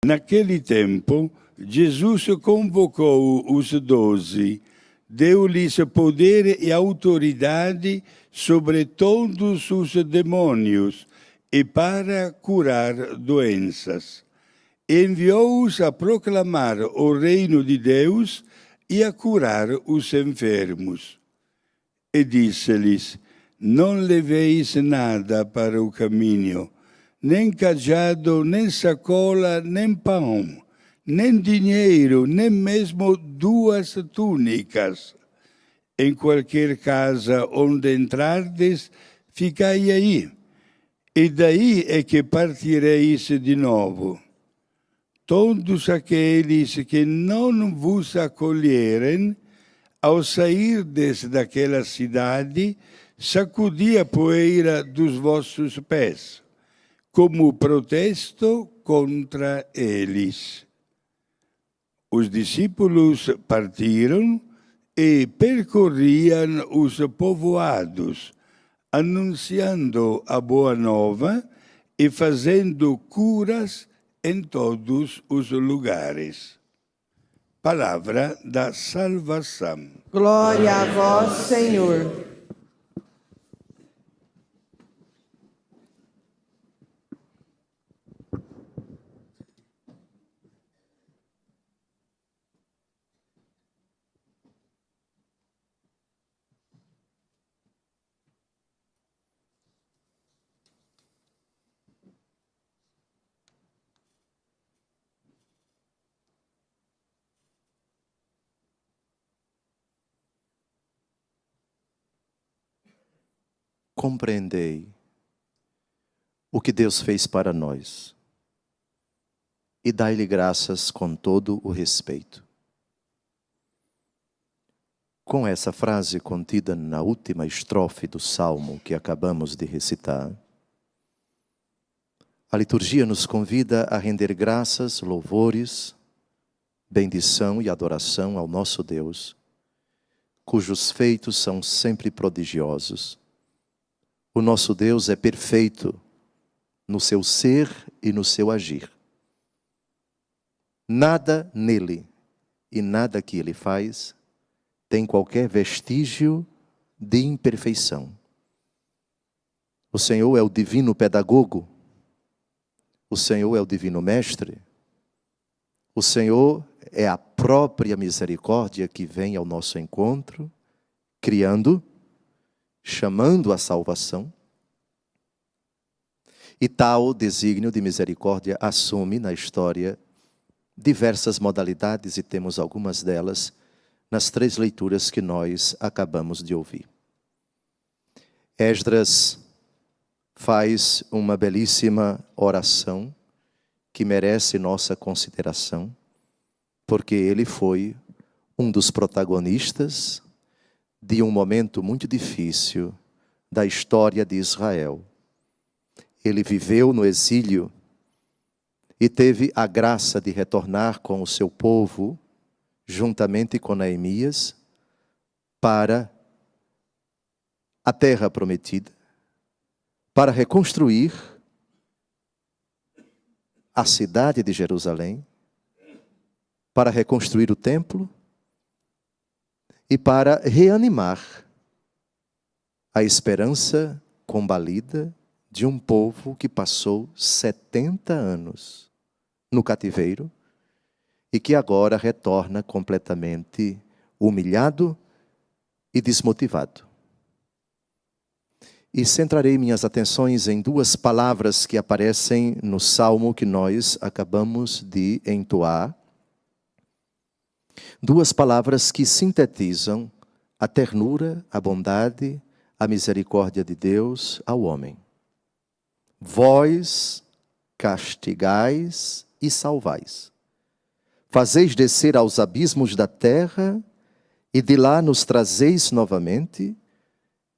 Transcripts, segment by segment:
Naquele tempo, Jesus convocou os 12, deu-lhes poder e autoridade sobre todos os demônios e para curar doenças. Enviou-os a proclamar o reino de Deus e a curar os enfermos. E disse-lhes: não leveis nada para o caminho, nem cajado, nem sacola, nem pão, nem dinheiro, nem mesmo 2 túnicas. Em qualquer casa onde entrardes, ficai aí, e daí é que partireis de novo. Todos aqueles que não vos acolherem, ao sairdes daquela cidade, sacudi a poeira dos vossos pés, como protesto contra eles. Os discípulos partiram e percorriam os povoados, anunciando a boa nova e fazendo curas em todos os lugares. Palavra da salvação. Glória a vós, Senhor. Compreendei o que Deus fez para nós e dai-lhe graças com todo o respeito. Com essa frase contida na última estrofe do salmo que acabamos de recitar, a liturgia nos convida a render graças, louvores, bendição e adoração ao nosso Deus, cujos feitos são sempre prodigiosos. O nosso Deus é perfeito no seu ser e no seu agir. Nada nele e nada que ele faz tem qualquer vestígio de imperfeição. O Senhor é o divino pedagogo. O Senhor é o divino mestre. O Senhor é a própria misericórdia que vem ao nosso encontro, criando, chamando a salvação. E tal desígnio de misericórdia assume na história diversas modalidades, e temos algumas delas nas 3 leituras que nós acabamos de ouvir. Esdras faz uma belíssima oração que merece nossa consideração, porque ele foi um dos protagonistas de um momento muito difícil da história de Israel. Ele viveu no exílio e teve a graça de retornar com o seu povo, juntamente com Neemias, para a terra prometida, para reconstruir a cidade de Jerusalém, para reconstruir o templo e para reanimar a esperança combalida de um povo que passou 70 anos no cativeiro e que agora retorna completamente humilhado e desmotivado. E centrarei minhas atenções em 2 palavras que aparecem no salmo que nós acabamos de entoar. 2 palavras que sintetizam a ternura, a bondade, a misericórdia de Deus ao homem. Vós castigais e salvais. Fazeis descer aos abismos da terra, e de lá nos trazeis novamente,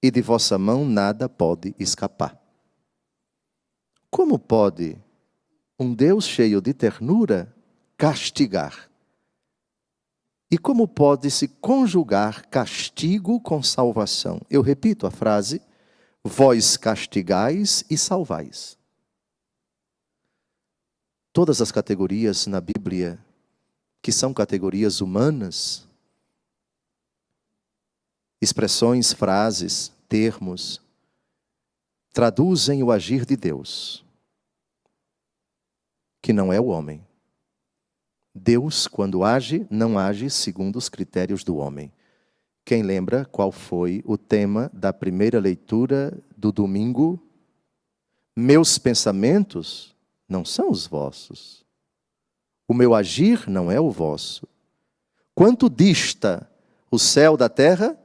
e de vossa mão nada pode escapar. Como pode um Deus cheio de ternura castigar? E como pode se conjugar castigo com salvação? Eu repito a frase: vós castigais e salvais. todas as categorias na Bíblia, que são categorias humanas, expressões, frases, termos, traduzem o agir de Deus, que não é o homem. Deus, quando age, não age segundo os critérios do homem. Quem lembra qual foi o tema da primeira leitura do domingo? Meus pensamentos não são os vossos. O meu agir não é o vosso. Quanto dista o céu da terra,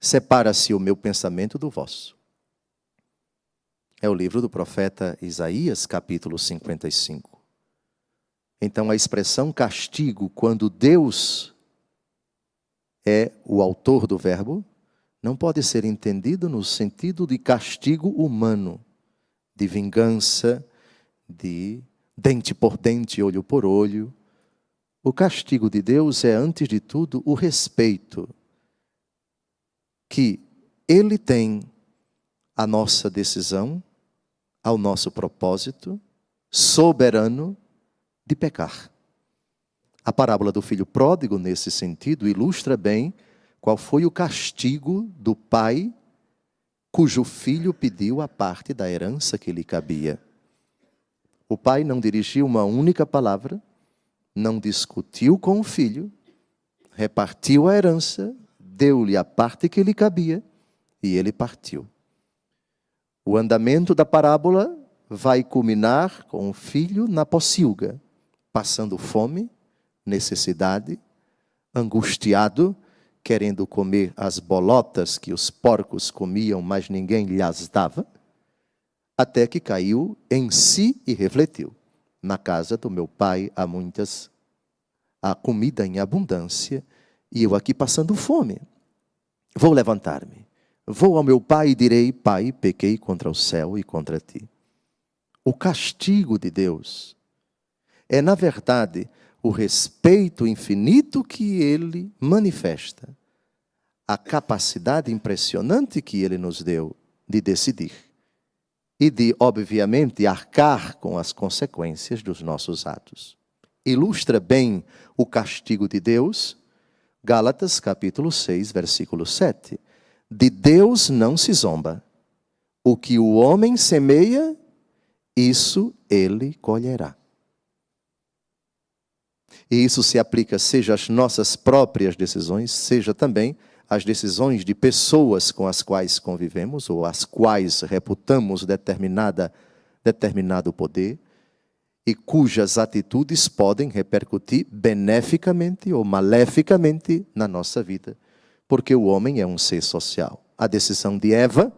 separa-se o meu pensamento do vosso. É o livro do profeta Isaías, capítulo 55. Então, a expressão castigo, quando Deus é o autor do verbo, não pode ser entendido no sentido de castigo humano, de vingança, de dente por dente, olho por olho. O castigo de Deus é, antes de tudo, o respeito que Ele tem à nossa decisão, ao nosso propósito soberano de pecar. A parábola do filho pródigo, nesse sentido, ilustra bem qual foi o castigo do pai cujo filho pediu a parte da herança que lhe cabia. O pai não dirigiu uma única palavra, não discutiu com o filho, repartiu a herança, deu-lhe a parte que lhe cabia e ele partiu. O andamento da parábola vai culminar com o filho na pocilga, passando fome, necessidade, angustiado, querendo comer as bolotas que os porcos comiam, mas ninguém lhes dava, até que caiu em si e refletiu. Na casa do meu pai há comida em abundância, e eu aqui passando fome. Vou levantar-me. Vou ao meu pai e direi: Pai, pequei contra o céu e contra ti. O castigo de Deus é, na verdade, o respeito infinito que Ele manifesta, a capacidade impressionante que Ele nos deu de decidir e de, obviamente, arcar com as consequências dos nossos atos. Ilustra bem o castigo de Deus, Gálatas capítulo 6, versículo 7. De Deus não se zomba. O que o homem semeia, isso ele colherá. E isso se aplica seja às nossas próprias decisões, seja também às decisões de pessoas com as quais convivemos, ou às quais reputamos determinado poder, e cujas atitudes podem repercutir beneficamente ou maleficamente na nossa vida. Porque o homem é um ser social. A decisão de Eva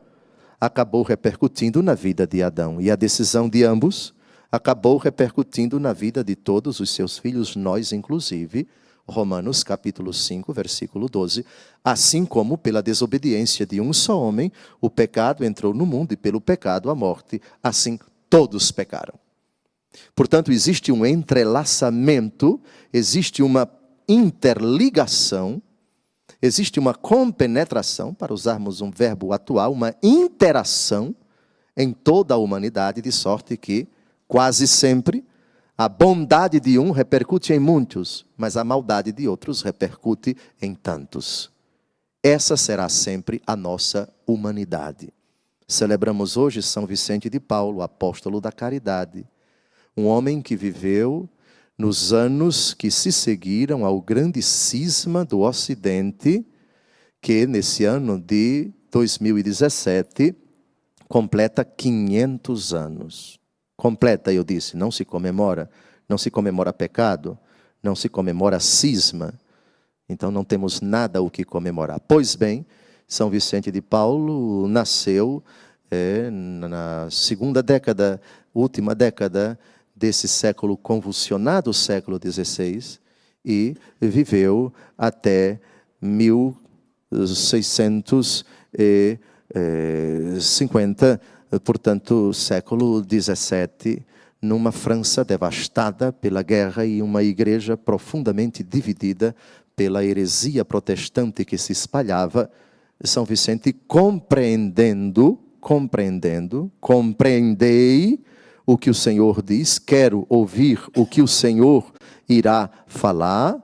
acabou repercutindo na vida de Adão. E a decisão de ambos acabou repercutindo na vida de todos os seus filhos, nós inclusive. Romanos capítulo 5, versículo 12. Assim como pela desobediência de um só homem, o pecado entrou no mundo e pelo pecado a morte. Assim todos pecaram. Portanto, existe um entrelaçamento, existe uma interligação, existe uma compenetração, para usarmos um verbo atual, uma interação em toda a humanidade, de sorte que, quase sempre, a bondade de um repercute em muitos, mas a maldade de outros repercute em tantos. Essa será sempre a nossa humanidade. Celebramos hoje São Vicente de Paulo, apóstolo da caridade, um homem que viveu nos anos que se seguiram ao grande cisma do Ocidente, que nesse ano de 2017 completa 500 anos. Completa, eu disse, não se comemora pecado, não se comemora cisma, então não temos nada o que comemorar. Pois bem, São Vicente de Paulo nasceu na segunda década, última década desse século convulsionado, século XVI, e viveu até 1650, portanto, século XVII, numa França devastada pela guerra e uma igreja profundamente dividida pela heresia protestante que se espalhava. São Vicente, compreendei o que o Senhor diz, quero ouvir o que o Senhor irá falar.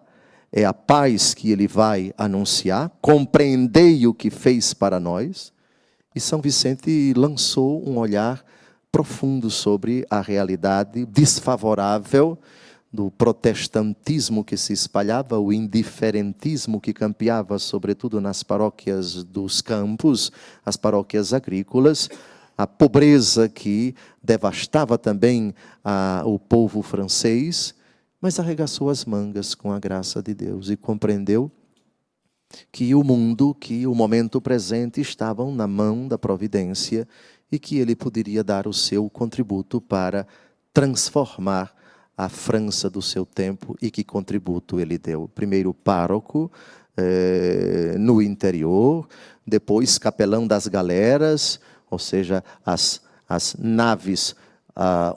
É a paz que ele vai anunciar. Compreendei o que fez para nós. E São Vicente lançou um olhar profundo sobre a realidade desfavorável do protestantismo que se espalhava, o indiferentismo que campeava, sobretudo nas paróquias dos campos, as paróquias agrícolas, a pobreza que devastava também o povo francês, mas arregaçou as mangas com a graça de Deus e compreendeu que o mundo, que o momento presente estavam na mão da providência e que ele poderia dar o seu contributo para transformar a França do seu tempo. E que contributo ele deu? Primeiro pároco no interior, depois capelão das galeras, ou seja, as naves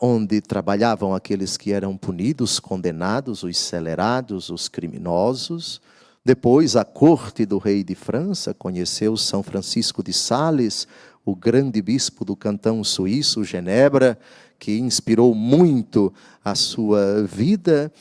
onde trabalhavam aqueles que eram punidos, condenados, os celerados, os criminosos. Depois, a corte do rei de França conheceu São Francisco de Sales, o grande bispo do cantão suíço, Genebra, que inspirou muito a sua vida.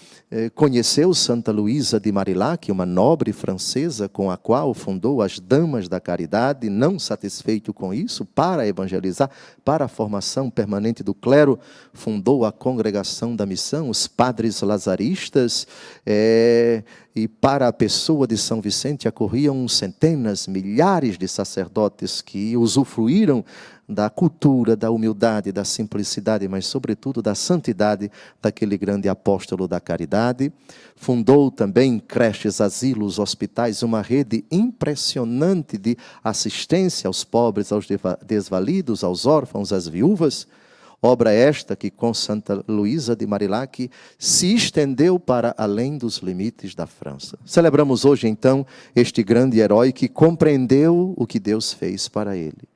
Conheceu Santa Luísa de Marillac, uma nobre francesa com a qual fundou as Damas da Caridade. Não satisfeito com isso, para evangelizar, para a formação permanente do clero, fundou a Congregação da Missão, os Padres Lazaristas, e para a pessoa de São Vicente acorriam centenas, milhares de sacerdotes que usufruíram da cultura, da humildade, da simplicidade, mas sobretudo da santidade daquele grande apóstolo da caridade. Fundou também creches, asilos, hospitais, uma rede impressionante de assistência aos pobres, aos desvalidos, aos órfãos, às viúvas. Obra esta que, com Santa Luísa de Marillac, se estendeu para além dos limites da França. Celebramos hoje, então, este grande herói que compreendeu o que Deus fez para ele.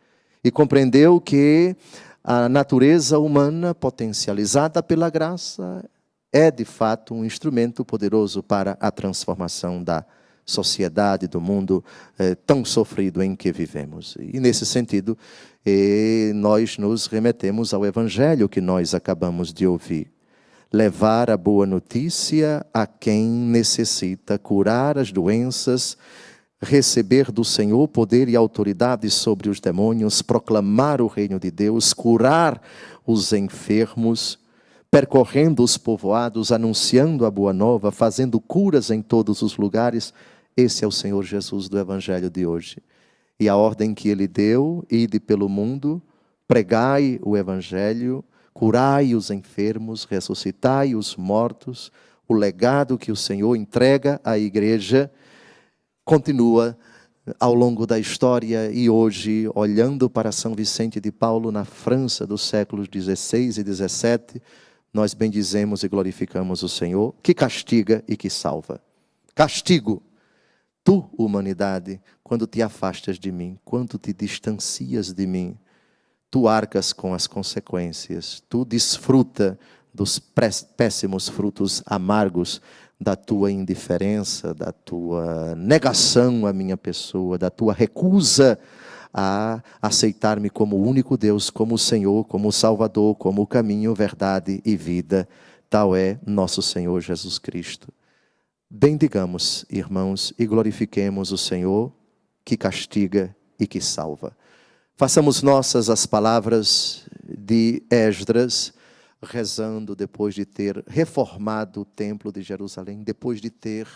E compreendeu que a natureza humana, potencializada pela graça, é, de fato, um instrumento poderoso para a transformação da sociedade, do mundo tão sofrido em que vivemos. E, nesse sentido, nós nos remetemos ao Evangelho que nós acabamos de ouvir. Levar a boa notícia a quem necessita, curar as doenças, receber do Senhor poder e autoridade sobre os demônios, proclamar o reino de Deus, curar os enfermos, percorrendo os povoados, anunciando a boa nova, fazendo curas em todos os lugares. Esse é o Senhor Jesus do Evangelho de hoje. E a ordem que Ele deu: ide pelo mundo, pregai o Evangelho, curai os enfermos, ressuscitai os mortos. O legado que o Senhor entrega à igreja continua ao longo da história. E hoje, olhando para São Vicente de Paulo na França dos séculos XVI e XVII, nós bendizemos e glorificamos o Senhor, que castiga e que salva. Castigo, tu, humanidade, quando te afastas de mim, quando te distancias de mim, tu arcas com as consequências, tu desfruta dos péssimos frutos amargos da tua indiferença, da tua negação à minha pessoa, da tua recusa a aceitar-me como o único Deus, como o Senhor, como o Salvador, como o caminho, verdade e vida. Tal é nosso Senhor Jesus Cristo. Bendigamos, irmãos, e glorifiquemos o Senhor, que castiga e que salva. Façamos nossas as palavras de Esdras, rezando depois de ter reformado o templo de Jerusalém, depois de ter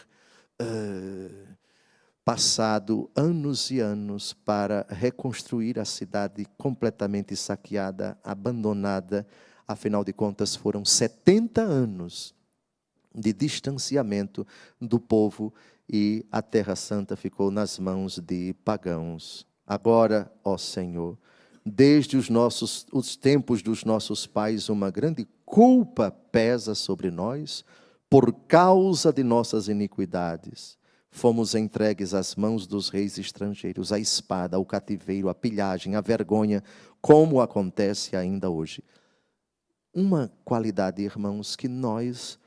passado anos e anos para reconstruir a cidade completamente saqueada, abandonada. Afinal de contas, foram 70 anos de distanciamento do povo e a Terra Santa ficou nas mãos de pagãos. Agora, ó Senhor, desde os tempos dos nossos pais, uma grande culpa pesa sobre nós por causa de nossas iniquidades. Fomos entregues às mãos dos reis estrangeiros, à espada, ao cativeiro, à pilhagem, à vergonha, como acontece ainda hoje. Uma qualidade, irmãos, que nós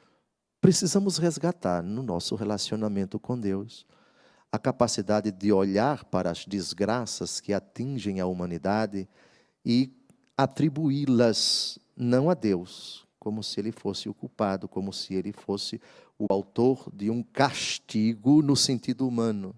precisamos resgatar no nosso relacionamento com Deus. A capacidade de olhar para as desgraças que atingem a humanidade e atribuí-las não a Deus, como se ele fosse o culpado, como se ele fosse o autor de um castigo no sentido humano.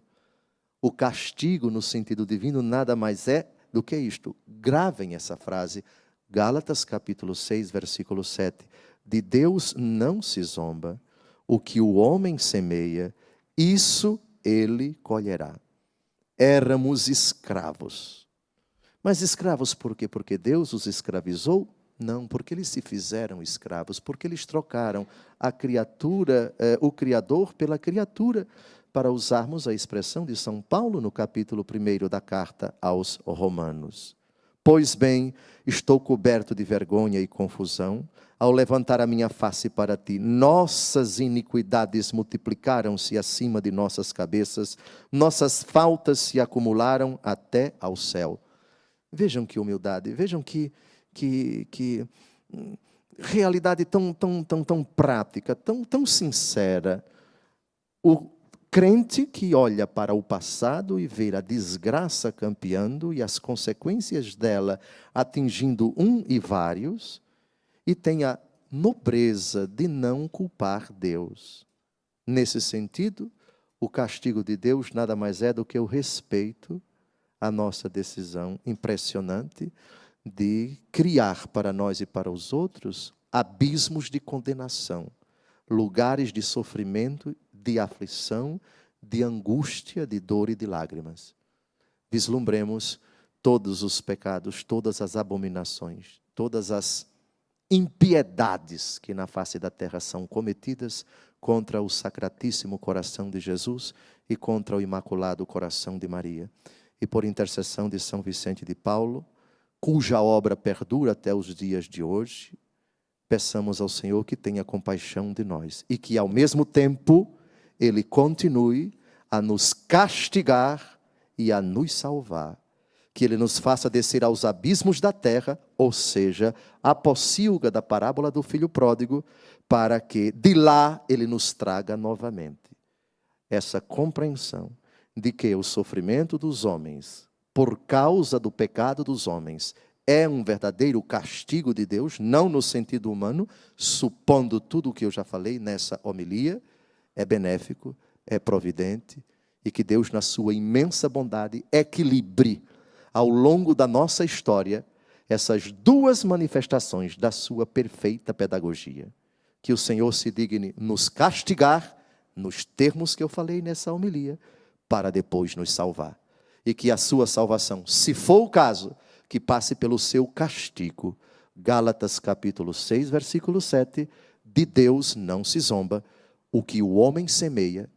O castigo no sentido divino nada mais é do que isto. Gravem essa frase, Gálatas capítulo 6, versículo 7. De Deus não se zomba, o que o homem semeia, isso ele colherá. Éramos escravos. Mas escravos por quê? Porque Deus os escravizou? Não, porque eles se fizeram escravos, porque eles trocaram a criatura, o Criador pela criatura, para usarmos a expressão de São Paulo no capítulo 1 da carta aos Romanos. Pois bem, estou coberto de vergonha e confusão, ao levantar a minha face para ti. Nossas iniquidades multiplicaram-se acima de nossas cabeças, nossas faltas se acumularam até ao céu. Vejam que humildade, vejam que realidade tão prática, tão sincera. O crente que olha para o passado e vê a desgraça campeando e as consequências dela atingindo um e vários, e tem a nobreza de não culpar Deus. Nesse sentido, o castigo de Deus nada mais é do que o respeito à nossa decisão impressionante de criar para nós e para os outros abismos de condenação, lugares de sofrimento, de aflição, de angústia, de dor e de lágrimas. Vislumbremos todos os pecados, todas as abominações, todas as impiedades que na face da terra são cometidas contra o sacratíssimo coração de Jesus e contra o imaculado coração de Maria. E por intercessão de São Vicente de Paulo, cuja obra perdura até os dias de hoje, peçamos ao Senhor que tenha compaixão de nós e que, ao mesmo tempo, Ele continue a nos castigar e a nos salvar. Que Ele nos faça descer aos abismos da terra, ou seja, a pocilga da parábola do filho pródigo, para que de lá Ele nos traga novamente essa compreensão de que o sofrimento dos homens, por causa do pecado dos homens, é um verdadeiro castigo de Deus, não no sentido humano, supondo tudo o que eu já falei nessa homilia, é benéfico, é providente, e que Deus, na sua imensa bondade, equilibre ao longo da nossa história essas duas manifestações da sua perfeita pedagogia. Que o Senhor se digne nos castigar, nos termos que eu falei nessa homilia, para depois nos salvar. E que a sua salvação, se for o caso, que passe pelo seu castigo. Gálatas capítulo 6, versículo 7, de Deus não se zomba, o que o homem semeia,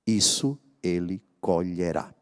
isso ele colherá.